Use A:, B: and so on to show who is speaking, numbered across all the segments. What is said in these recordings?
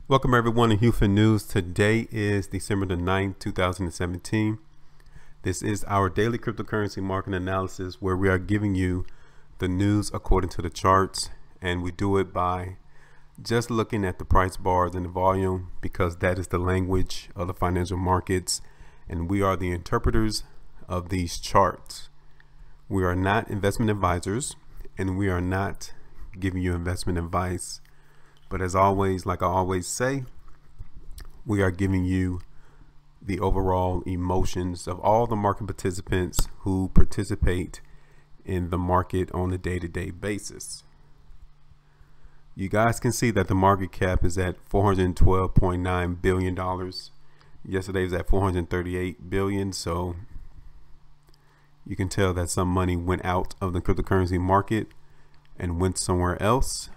A: Welcome everyone to HueFin News. Today is December the 9th, 2017. This is our daily cryptocurrency market analysis where we are giving you the news according to the charts, and we do it by just looking at the price bars and the volume because that is the language of the financial markets and we are the interpreters of these charts. We are not investment advisors and we are not giving you investment advice. But as always, like I always say, we are giving you the overall emotions of all the market participants who participate in the market on a day-to-day basis. You guys can see that the market cap is at $412.9 billion. Yesterday was at $438 billion. So you can tell that some money went out of the cryptocurrency market and went somewhere else.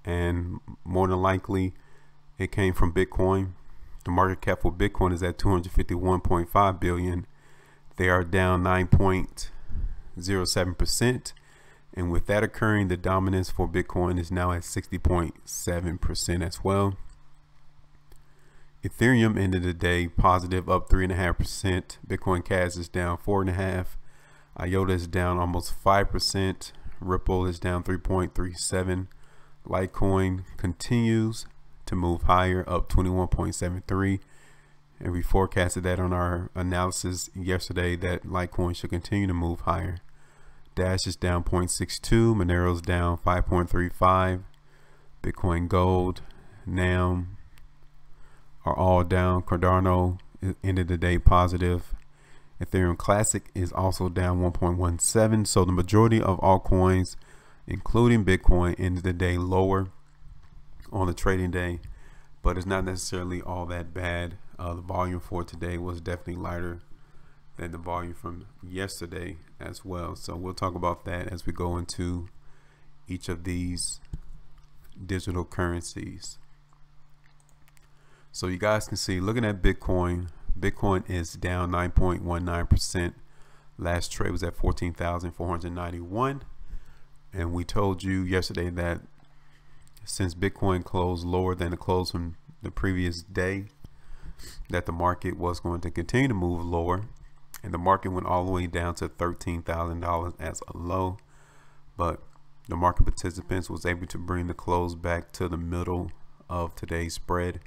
A: And more than likely it came from Bitcoin. The market cap for Bitcoin is at 251.5 billion. They are down 9.07%, and with that occurring, the dominance for Bitcoin is now at 60.7% as well. Ethereum ended the day positive, up 3.5%. Bitcoin Cash is down 4.5%. IOTA is down almost 5%. Ripple is down 3.37%. Litecoin continues to move higher, up 21.73%, and we forecasted that on our analysis yesterday that Litecoin should continue to move higher. Dash is down 0.62%, Monero is down 5.35%, Bitcoin Gold, NAM are all down. Cardano ended the day positive. Ethereum Classic is also down 1.17%. So the majority of altcoins, including Bitcoin, ended the day lower on the trading day, but it's not necessarily all that bad. The volume for today was definitely lighter than the volume from yesterday as well. So we'll talk about that as we go into each of these digital currencies. So you guys can see, looking at Bitcoin, Bitcoin is down 9.19%. Last trade was at 14,491. And we told you yesterday that since Bitcoin closed lower than the close from the previous day, that the market was going to continue to move lower. And the market went all the way down to $13,000 as a low. But the market participants was able to bring the close back to the middle of today's spread,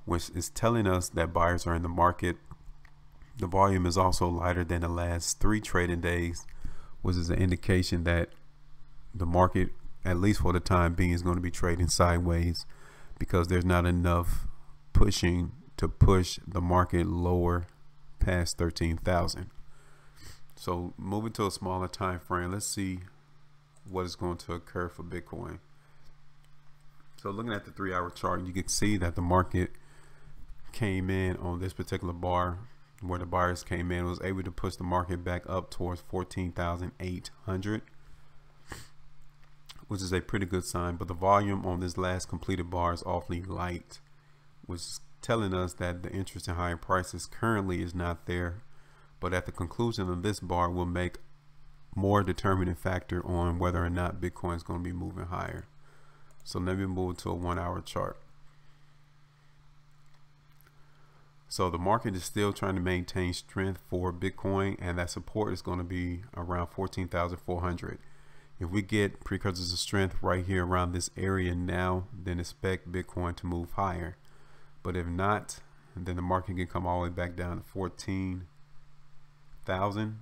A: which is telling us that buyers are in the market. The volume is also lighter than the last 3 trading days, which is an indication that the market, at least for the time being, is going to be trading sideways because there's not enough pushing to push the market lower past 13,000. So moving to a smaller time frame, let's see what is going to occur for Bitcoin. So looking at the 3-hour chart, you can see that the market came in on this particular bar where the buyers came in, was able to push the market back up towards 14,800. which is a pretty good sign, but the volume on this last completed bar is awfully light, which is telling us that the interest in higher prices currently is not there, but at the conclusion of this bar will make more determining factor on whether or not Bitcoin is going to be moving higher. So let me move to a 1-hour chart. So the market is still trying to maintain strength for Bitcoin, and that support is going to be around 14,400. If we get precursors of strength right here around this area now, then expect Bitcoin to move higher. But if not, then the market can come all the way back down to 14,000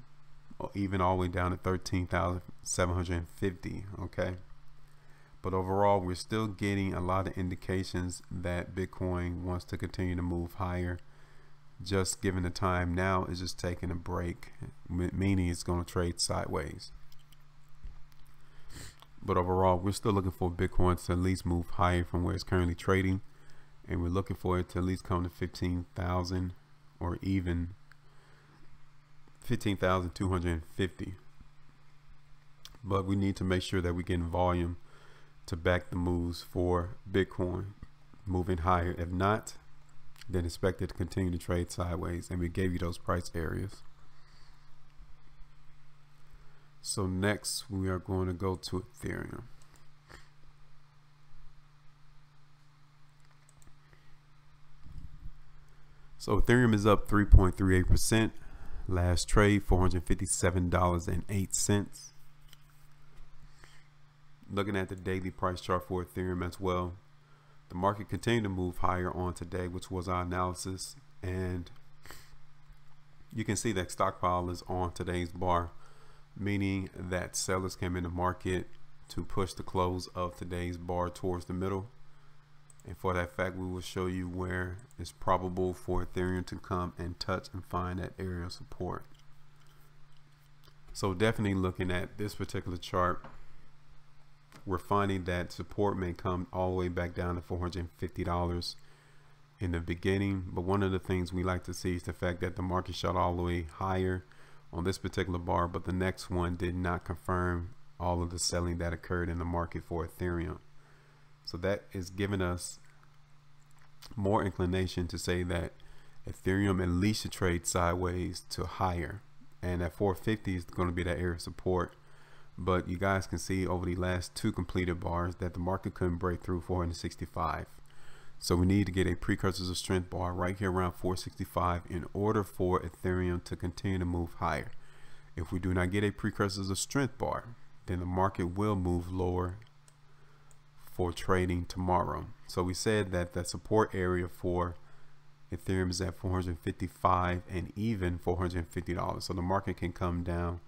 A: or even all the way down to 13,750. Okay. But overall, we're still getting a lot of indications that Bitcoin wants to continue to move higher. Just given the time now is just taking a break, meaning it's going to trade sideways. But overall, we're still looking for Bitcoin to at least move higher from where it's currently trading, and we're looking for it to at least come to 15,000 or even 15,250. But we need to make sure that we get volume to back the moves for Bitcoin moving higher. If not, then expect it to continue to trade sideways, and we gave you those price areas. So next we are going to go to Ethereum. So Ethereum is up 3.38%. Last trade, $457.08. Looking at the daily price chart for Ethereum as well, the market continued to move higher on today, which was our analysis, and you can see that stockpile is on today's bar, meaning that sellers came in the market to push the close of today's bar towards the middle. And for that fact, we will show you where it's probable for Ethereum to come and touch and find that area of support. So definitely looking at this particular chart, we're finding that support may come all the way back down to $450 in the beginning. But one of the things we like to see is the fact that the market shot all the way higher on this particular bar, but the next one did not confirm all of the selling that occurred in the market for Ethereum. So that is giving us more inclination to say that Ethereum at least should trade sideways to higher, and at 450 is going to be that area of support. But you guys can see over the last two completed bars that the market couldn't break through 465. So we need to get a precursors of strength bar right here around 465 in order for Ethereum to continue to move higher. If we do not get a precursors of strength bar, then the market will move lower for trading tomorrow. So we said that the support area for Ethereum is at 455 and even $450. So the market can come down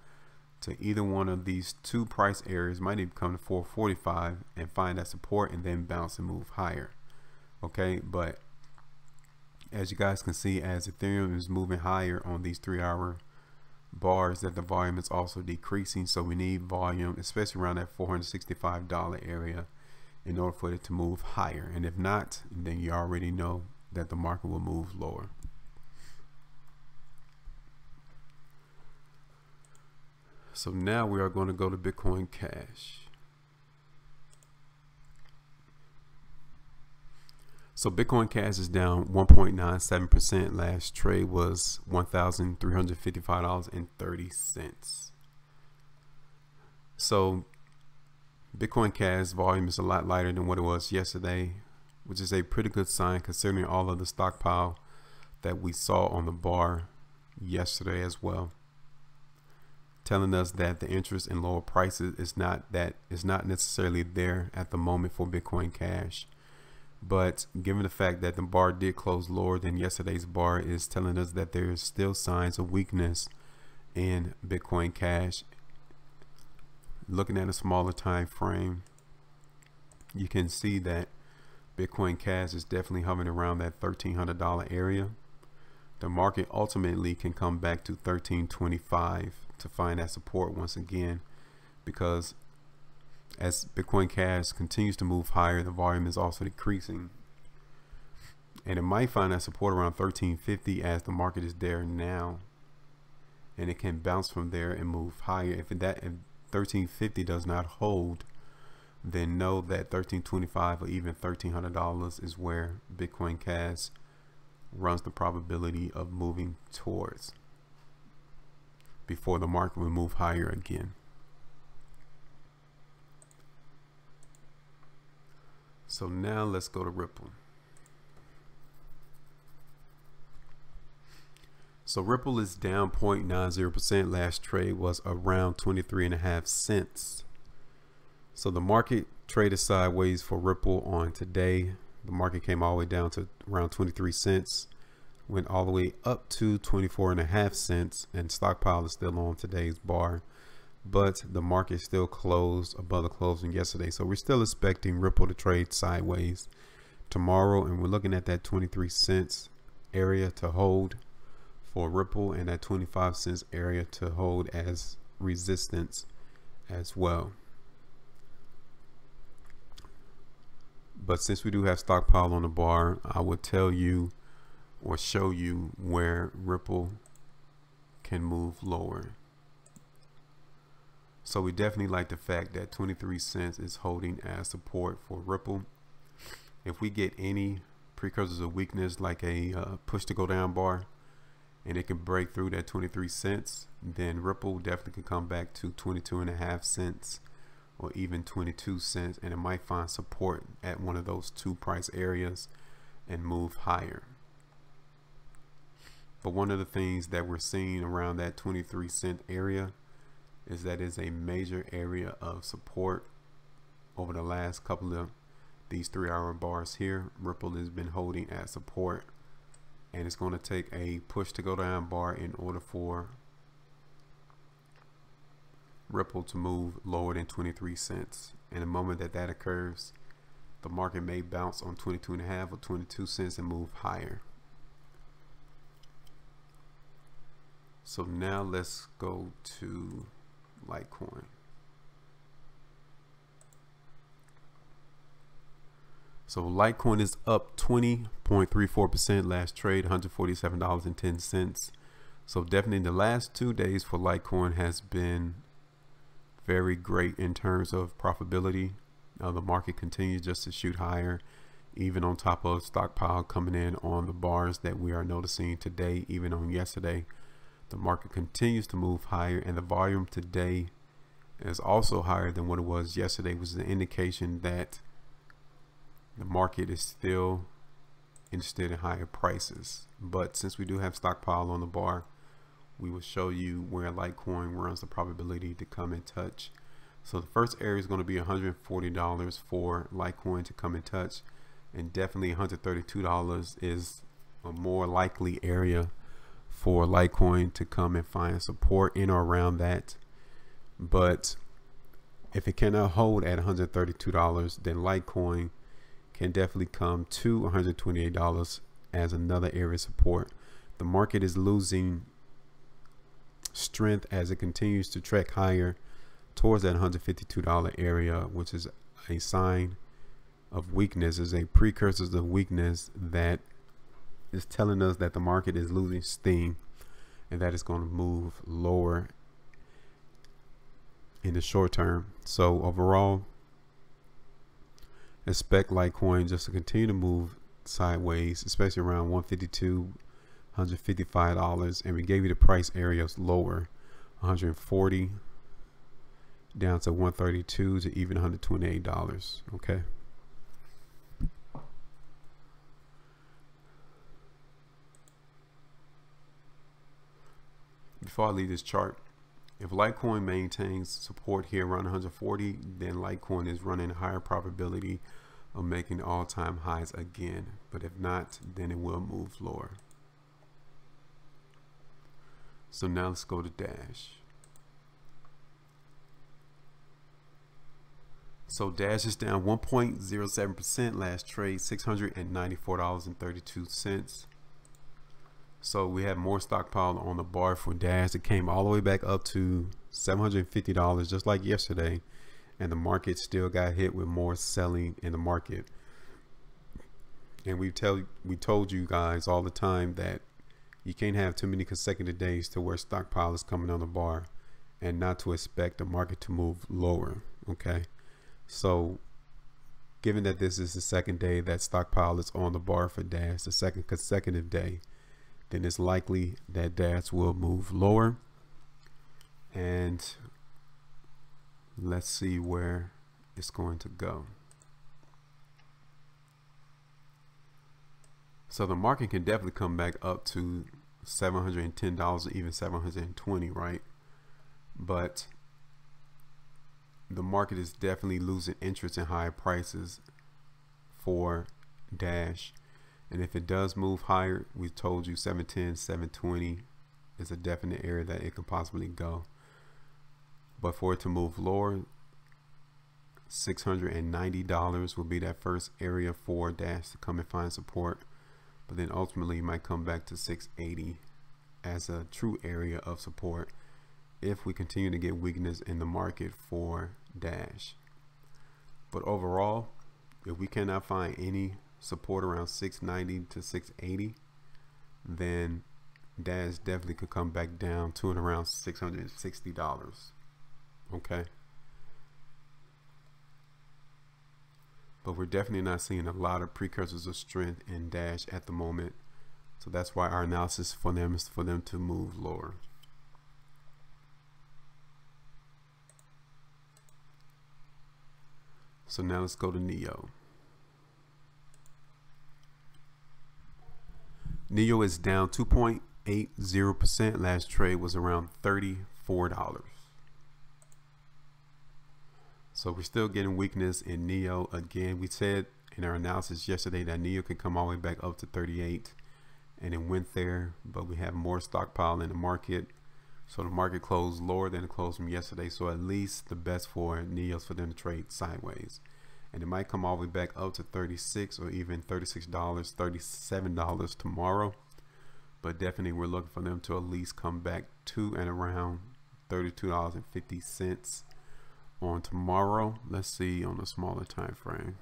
A: to either one of these two price areas, might even come to 445 and find that support and then bounce and move higher. Okay, but as you guys can see, as Ethereum is moving higher on these 3-hour bars, that the volume is also decreasing. So we need volume, especially around that $465 area, in order for it to move higher. And if not, then you already know that the market will move lower. So now we are going to go to Bitcoin Cash. So Bitcoin Cash is down 1.97%. Last trade was $1,355.30. So Bitcoin Cash volume is a lot lighter than what it was yesterday, which is a pretty good sign considering all of the stockpile that we saw on the bar yesterday as well, telling us that the interest in lower prices is not necessarily there at the moment for Bitcoin Cash. But given the fact that the bar did close lower than yesterday's bar, is telling us that there is still signs of weakness in Bitcoin Cash. Looking at a smaller time frame, you can see that Bitcoin Cash is definitely hovering around that $1,300 area. The market ultimately can come back to $1,325 to find that support once again, because as Bitcoin Cash continues to move higher, the volume is also decreasing, and it might find that support around $1,350 as the market is there now, and it can bounce from there and move higher. If $1,350 does not hold, then know that $1,325 or even $1,300 is where Bitcoin Cash runs the probability of moving towards before the market will move higher again. So now let's go to Ripple. So Ripple is down 0.90%. Last trade was around 23.5 cents. So the market traded sideways for Ripple on today. The market came all the way down to around 23 cents, went all the way up to 24.5 cents, and stockpile is still on today's bar, but the market still closed above the closing yesterday. So we're still expecting Ripple to trade sideways tomorrow, and we're looking at that 23 cents area to hold for Ripple, and that 25 cents area to hold as resistance as well. But since we do have stockpile on the bar, I would tell you or show you where Ripple can move lower. So we definitely like the fact that 23 cents is holding as support for Ripple. If we get any precursors of weakness like a push to go down bar, and it can break through that 23 cents, then Ripple definitely can come back to 22.5 cents or even 22 cents, and it might find support at one of those two price areas and move higher. But one of the things that we're seeing around that 23-cent area is that is a major area of support over the last couple of these 3-hour bars here. Ripple has been holding at support, and it's going to take a push to go down bar in order for Ripple to move lower than 23 cents. And the moment that that occurs, the market may bounce on 22.5 or 22 cents and move higher. So now let's go to Litecoin. So Litecoin is up 20.34% last trade, $147.10. So definitely the last 2 days for Litecoin has been very great in terms of profitability. The market continues just to shoot higher, even on top of stockpile coming in on the bars that we are noticing today. Even on yesterday, the market continues to move higher, and the volume today is also higher than what it was yesterday, which is an indication that the market is still interested in higher prices. But since we do have stockpile on the bar, we will show you where Litecoin runs the probability to come in touch. So the first area is going to be $140 for Litecoin to come in touch, and definitely $132 is a more likely area for Litecoin to come and find support in or around that. But if it cannot hold at $132, then Litecoin can definitely come to $128 as another area of support. The market is losing strength as it continues to track higher towards that $152 area, which is a sign of weakness, is a precursor of weakness that is telling us that the market is losing steam and that it's going to move lower in the short term. So overall, expect Litecoin just to continue to move sideways, especially around $152, $155, and we gave you the price areas lower, 140 down to 132 to even $128. Okay. Before I leave this chart, if Litecoin maintains support here around 140, then Litecoin is running a higher probability of making all-time highs again. But if not, then it will move lower. So now let's go to Dash. So Dash is down 1.07% last trade, $694.32. So we have more stockpile on the bar for Dash. It came all the way back up to $750 just like yesterday, and the market still got hit with more selling in the market. And we told you guys all the time that you can't have too many consecutive days to where stockpile is coming on the bar and not to expect the market to move lower. Okay, so given that this is the second day that stockpile is on the bar for Dash, the second consecutive day, then it's likely that Dash will move lower. And let's see where it's going to go. So the market can definitely come back up to $710 or even $720, right? But the market is definitely losing interest in higher prices for Dash. And if it does move higher, we told you 710, 720 is a definite area that it could possibly go. But for it to move lower, $690 will be that first area for Dash to come and find support. But then ultimately it might come back to 680 as a true area of support if we continue to get weakness in the market for Dash. But overall, if we cannot find any support around 690 to 680, then Dash definitely could come back down to and around $660. Okay, but we're definitely not seeing a lot of precursors of strength in Dash at the moment, so that's why our analysis for them is for them to move lower. So now let's go to Neo. Neo is down 2.8% 0.80%. Last trade was around $34. So we're still getting weakness in NEO. Again, we said in our analysis yesterday that NEO could come all the way back up to 38, and it went there, but we have more stockpile in the market. So the market closed lower than it closed from yesterday. So at least the best for NEOs for them to trade sideways. And it might come all the way back up to 36 or even $36, $37 tomorrow. But definitely we're looking for them to at least come back to and around $32.50 on tomorrow. Let's see on a smaller time frame.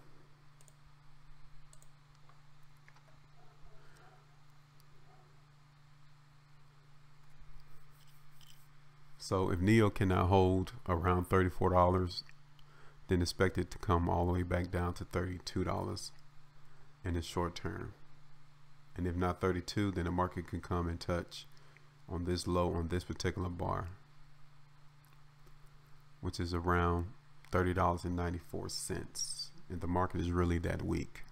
A: So if NEO cannot hold around $34, then expect it to come all the way back down to $32 in the short term. And if not 32, then the market can come and touch on this low on this particular bar, which is around $30.94. And the market is really that weak.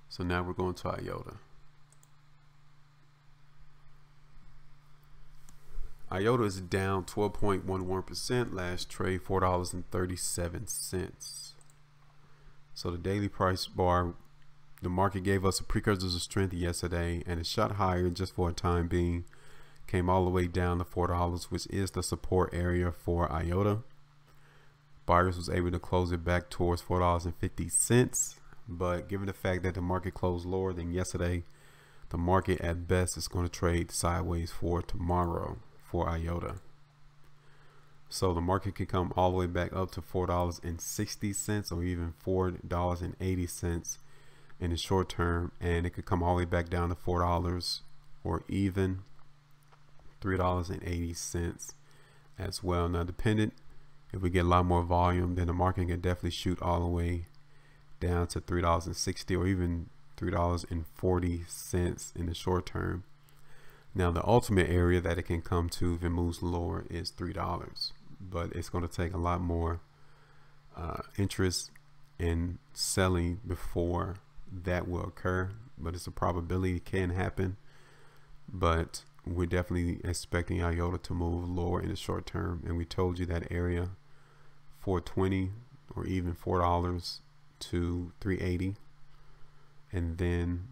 A: So now we're going to IOTA. IOTA is down 12.11%. Last trade $4.37. So the daily price bar, the market gave us a precursor of strength yesterday, and it shot higher just for a time being. Came all the way down to $4, which is the support area for IOTA. Buyers was able to close it back towards $4.50, but given the fact that the market closed lower than yesterday, the market at best is going to trade sideways for tomorrow for IOTA. So the market can come all the way back up to $4.60 or even $4.80 in the short term, and it could come all the way back down to $4 or even $3.80 as well. Now dependent, if we get a lot more volume, then the market can definitely shoot all the way down to $3.60 or even $3.40 in the short term. Now the ultimate area that it can come to if it moves lower is $3, but it's going to take a lot more interest in selling before that will occur. But it's a probability it can happen, but we're definitely expecting IOTA to move lower in the short term. And we told you that area $4.20 or even $4 to $3.80, and then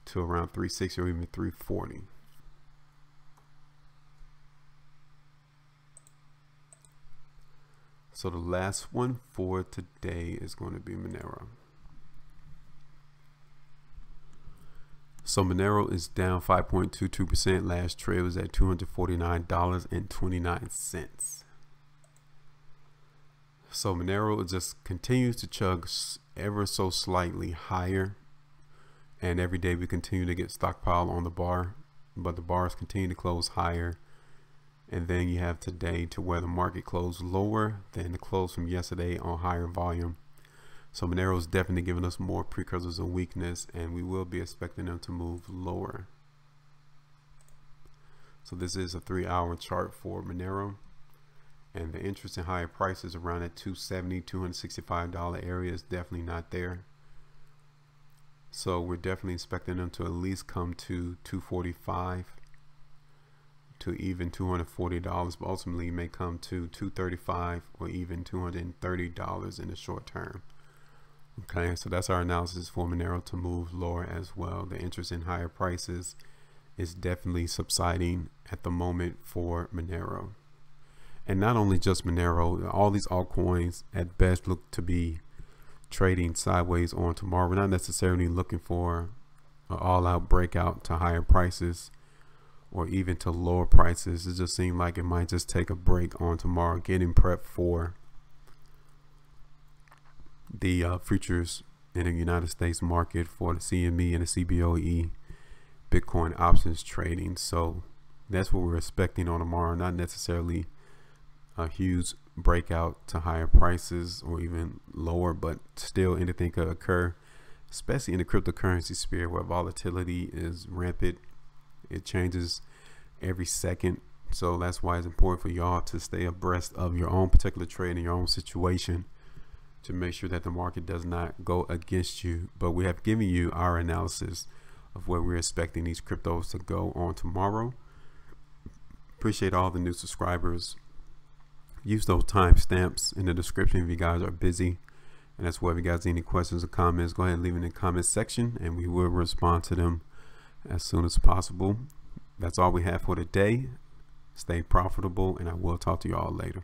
A: to around $3.60 or even $3.40. So the last one for today is going to be Monero. So Monero is down 5.22%. Last trade was at $249.29. So Monero just continues to chug ever so slightly higher, and every day we continue to get stockpile on the bar, but the bars continue to close higher. And then you have today to where the market closed lower than the close from yesterday on higher volume. So Monero is definitely giving us more precursors of weakness, and we will be expecting them to move lower. So this is a 3-hour chart for Monero, and the interest in higher prices around that $270, $265 area is definitely not there. So we're definitely expecting them to at least come to $245 to even $240, but ultimately may come to $235 or even $230 in the short term. Okay, so that's our analysis for Monero to move lower as well. The interest in higher prices is definitely subsiding at the moment for Monero. And not only just Monero, all these altcoins at best look to be trading sideways on tomorrow. We're not necessarily looking for an all-out breakout to higher prices or even to lower prices. It just seems like it might just take a break on tomorrow, getting prepped for the futures in the United States market for the CME and the CBOE Bitcoin options trading. So that's what we're expecting on tomorrow, not necessarily a huge breakout to higher prices or even lower, but still anything could occur, especially in the cryptocurrency sphere where volatility is rampant. It changes every second. So that's why it's important for y'all to stay abreast of your own particular trade and your own situation, to make sure that the market does not go against you. But we have given you our analysis of where we're expecting these cryptos to go on tomorrow. Appreciate all the new subscribers. Use those timestamps in the description if you guys are busy. And that's why if you guys have any questions or comments, go ahead and leave it in the comment section and we will respond to them as soon as possible. That's all we have for today. Stay profitable, and I will talk to you all later.